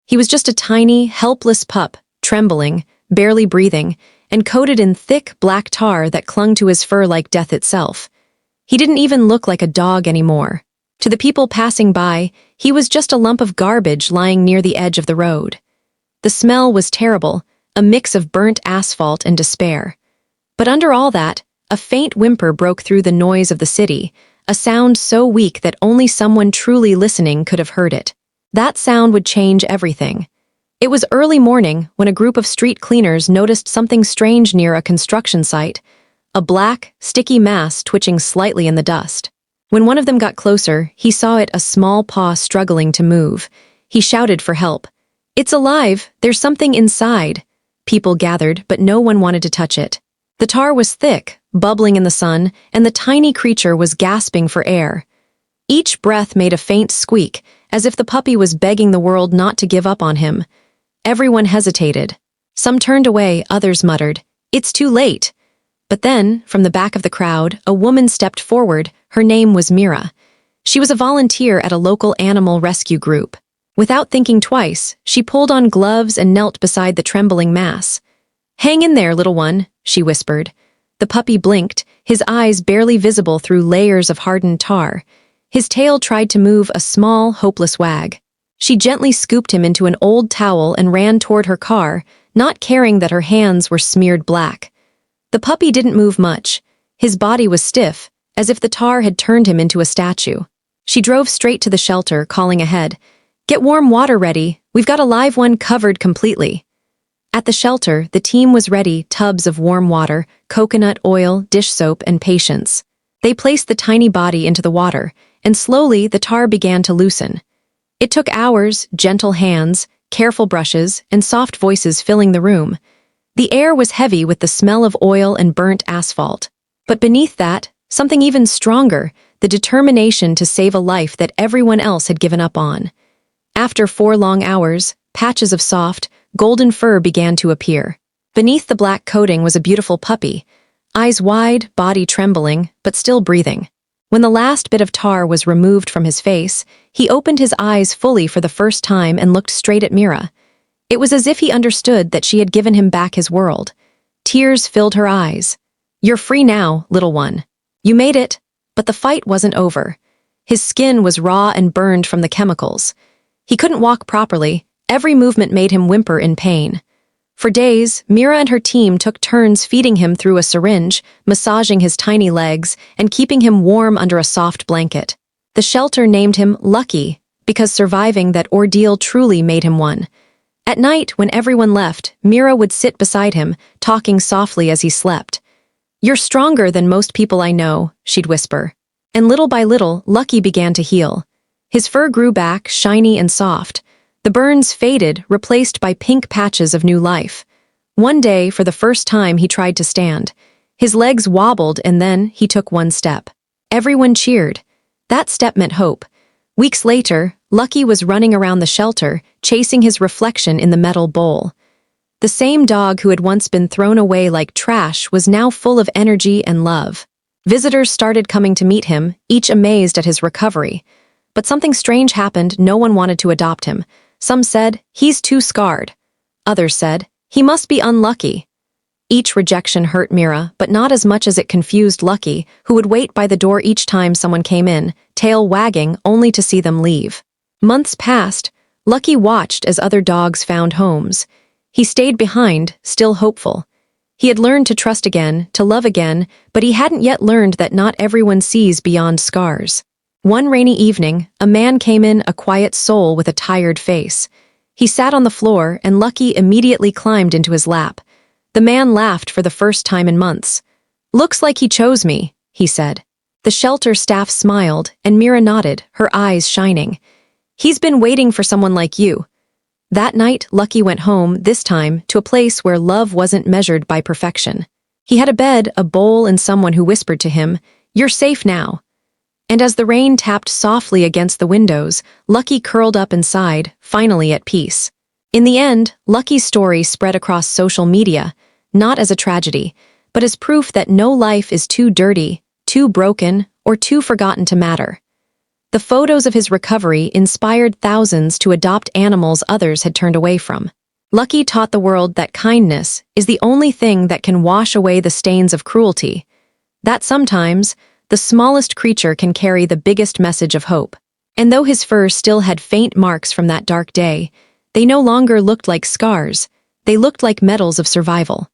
He was just a tiny, helpless pup, trembling, barely breathing, and coated in thick, black tar that clung to his fur like death itself. He didn't even look like a dog anymore. To the people passing by, he was just a lump of garbage lying near the edge of the road. The smell was terrible, a mix of burnt asphalt and despair. But under all that, a faint whimper broke through the noise of the city, a sound so weak that only someone truly listening could have heard it. That sound would change everything. It was early morning when a group of street cleaners noticed something strange near a construction site, a black, sticky mass twitching slightly in the dust. When one of them got closer, he saw it, a small paw struggling to move. He shouted for help. "It's alive! There's something inside!" People gathered, but no one wanted to touch it. The tar was thick, bubbling in the sun, and the tiny creature was gasping for air. Each breath made a faint squeak, as if the puppy was begging the world not to give up on him. Everyone hesitated. Some turned away, others muttered, "It's too late." But then, from the back of the crowd, a woman stepped forward. Her name was Mira. She was a volunteer at a local animal rescue group. Without thinking twice, she pulled on gloves and knelt beside the trembling mass. "Hang in there, little one," she whispered. The puppy blinked, his eyes barely visible through layers of hardened tar. His tail tried to move, a small, hopeless wag. She gently scooped him into an old towel and ran toward her car, not caring that her hands were smeared black. The puppy didn't move much. His body was stiff, as if the tar had turned him into a statue. She drove straight to the shelter, calling ahead, "Get warm water ready. We've got a live one covered completely." At the shelter, the team was ready, tubs of warm water, coconut oil, dish soap, and patience. They placed the tiny body into the water, and slowly the tar began to loosen. It took hours, gentle hands, careful brushes, and soft voices filling the room. The air was heavy with the smell of oil and burnt asphalt. But beneath that, something even stronger, the determination to save a life that everyone else had given up on. After 4 long hours, patches of soft, golden fur began to appear. Beneath the black coating was a beautiful puppy, eyes wide, body trembling, but still breathing. When the last bit of tar was removed from his face, he opened his eyes fully for the first time and looked straight at Mira. It was as if he understood that she had given him back his world. Tears filled her eyes. "You're free now, little one. You made it." But the fight wasn't over. His skin was raw and burned from the chemicals. He couldn't walk properly. Every movement made him whimper in pain. For days, Mira and her team took turns feeding him through a syringe, massaging his tiny legs, and keeping him warm under a soft blanket. The shelter named him Lucky, because surviving that ordeal truly made him one. At night, when everyone left, Mira would sit beside him, talking softly as he slept. "You're stronger than most people I know," she'd whisper. And little by little, Lucky began to heal. His fur grew back, shiny and soft. The burns faded, replaced by pink patches of new life. One day, for the first time, he tried to stand. His legs wobbled, and then he took one step. Everyone cheered. That step meant hope. Weeks later, Lucky was running around the shelter, chasing his reflection in the metal bowl. The same dog who had once been thrown away like trash was now full of energy and love. Visitors started coming to meet him, each amazed at his recovery. But something strange happened. No one wanted to adopt him. Some said, "He's too scarred." Others said, "He must be unlucky." Each rejection hurt Mira, but not as much as it confused Lucky, who would wait by the door each time someone came in, tail wagging, only to see them leave. Months passed. Lucky watched as other dogs found homes. He stayed behind, still hopeful. He had learned to trust again, to love again, but he hadn't yet learned that not everyone sees beyond scars. One rainy evening, a man came in, a quiet soul with a tired face. He sat on the floor, and Lucky immediately climbed into his lap. The man laughed for the first time in months. "Looks like he chose me," he said. The shelter staff smiled, and Mira nodded, her eyes shining. "He's been waiting for someone like you." That night, Lucky went home, this time, to a place where love wasn't measured by perfection. He had a bed, a bowl, and someone who whispered to him, "You're safe now." And as the rain tapped softly against the windows, Lucky curled up inside, finally at peace. In the end, Lucky's story spread across social media, not as a tragedy, but as proof that no life is too dirty, too broken, or too forgotten to matter. The photos of his recovery inspired thousands to adopt animals others had turned away from. Lucky taught the world that kindness is the only thing that can wash away the stains of cruelty, that sometimes the smallest creature can carry the biggest message of hope. And though his fur still had faint marks from that dark day, they no longer looked like scars, they looked like medals of survival.